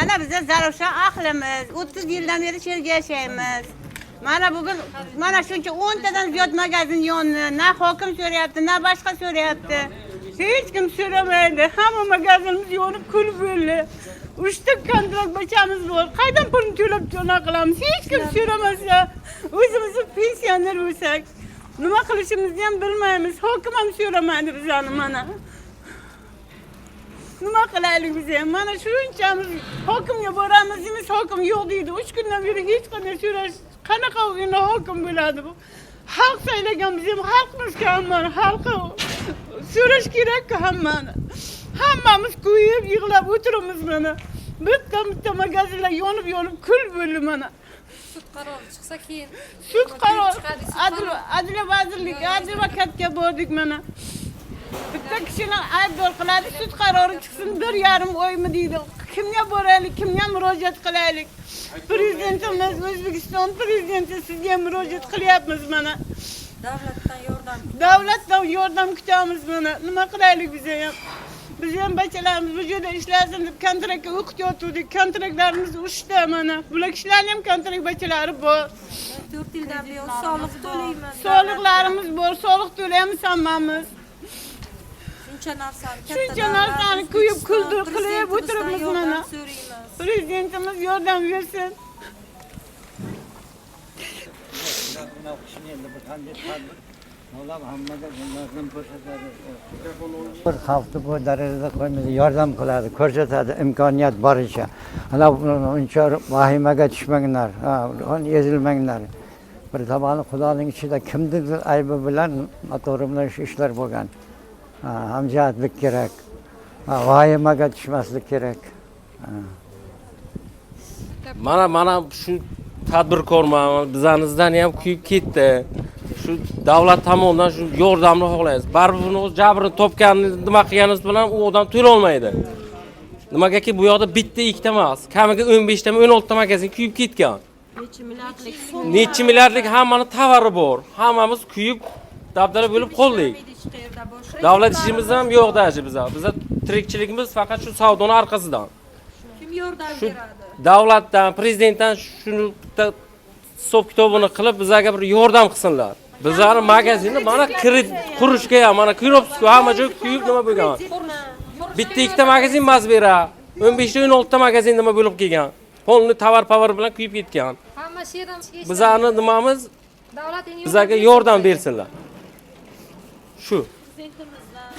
Mana bize Zarafşan ahlimiz. 30 yıldan beri şerge yaşaymiz. Mana bugün mana şuncha 10 tadan ziyod magazin yonni. Na hokim so'rayapti, na boshqa so'rayapti. Hech kim so'ramaydi. Hamma magazinimiz yonib kul bo'ldi. 3 ta kontrakt bachamiz bor. Qaydan pulni to'lab jo'na qilamiz? Hech kim so'ramasa, o'zimiz pensioner bo'lsak, nima qilishimizni ham bilmaymiz. Hokim ham so'ramaydi bizani mana. Nima qilaylik biz ham? Mana shunchamiz hokimga boramiz, deymiz, hokim yo'q deydi. 3 kundan beri hech qanday so'rash, qanaqa o'yinda hokim bo'ladi bu? Xalq saylagan biz ham xalqmizku hammani, xalqqa so'rash kerak-ku hammani. Hammamiz kuyib, yig'lab o'tiramiz mana. Bitta magazinlar yonib kul bo'ldi mana. Sud qarori chiqsa keyin. Sud qarori, Adliya vazirligi, advokatga bordik mana. Bitta kishilar aybdor qiladi, sud qarori chiqsin 1,5 oymi deydi. Kimga boraylik, kimga murojaat qilaylik? Prezidentimiz, O'zbekiston prezidenti sizga murojaat qilyapmiz mana. Davlatdan yordam kutamiz mana. Nima qilaylik biz ham? Biz ham bachalarimiz bu yerda ishlasin deb kontraktga o'qitayotdik. Kontraktlarimiz ushda mana. Bular kishilarning ham kontrakt bachalari bor. 4 yildan beri soliq to'laymiz. Soliqlarimiz bor, soliq to'laymiz hammamiz. Shuncha narsani kuyib kuldir qilib o'tiribmiz mana. Prezidentimiz yordam bersin. Bir xalqni bu darajada qo'ymaydi, yordam qiladi, ko'rsatadi imkoniyat boricha. Ana uncha vahimaga tushmanglar, ezilmanglar. Bir zamoni Xudoning ichida kimdir aybi bilan noto'g'ri bilan shu ishlar bo'lgan. Hamjihatlik kerak. Vahimaga tushmaslik kerak. Mana shu tadbirkorman, bizanizdan ham kuyib ketdi. Shu davlat tomonidan shu yordamni xohlaymiz. Baribir buni jabrini topganini nima qilganimiz bilan u odam to'la olmaydi. Nimagaki bu yoqda bitta ikkita emas, kamiga 15 ta 16 ta magazin kuyib ketgan. Necha milliardlik hammani tovari bor. Hammamiz kuyib dabdala bo'lib qoldik. Davlat ishimiz ham yo'q daji bizga. Bizga tirikchiligimiz faqat shu savdoning orqasidan. Kim yordam beradi? Davlatdan, prezidentdan shuni hisob kitobini qilib bizga bir yordam qilsinlar. Bizlarning magazinni mana kirit qurishga ham mana kiropsku hamma joy kuyib nima bo'lgan. Bitta ikkita magazin emas bera. 15 ta 16 ta magazin nima bo'lib kelgan. Polni tovar bilan kuyib ketgan. Hamma she'rdan Bizlarning nimamiz davlat bizga yordam bersinlar. Shu. prezidentimizdan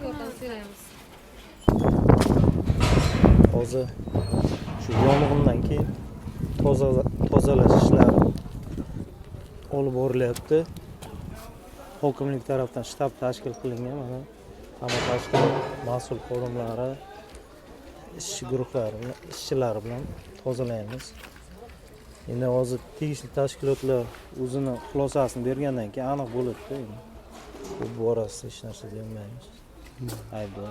yordam so'raymiz. Hozir shu yong'indan keyin tozalash ishlari olib borilyapti. Hokimlik tarafdan shtab tashkil qilingan, mana hamma tashkil mas'ul xodimlari, ishchi guruhlari, ishchilari bilan tozalaymiz. Endi hozir tegishli tashkilotlar o'zini xulosasini bergandan keyin aniq bo'ladi-da. Bu borasida hech narsa demaymiz. Aybdor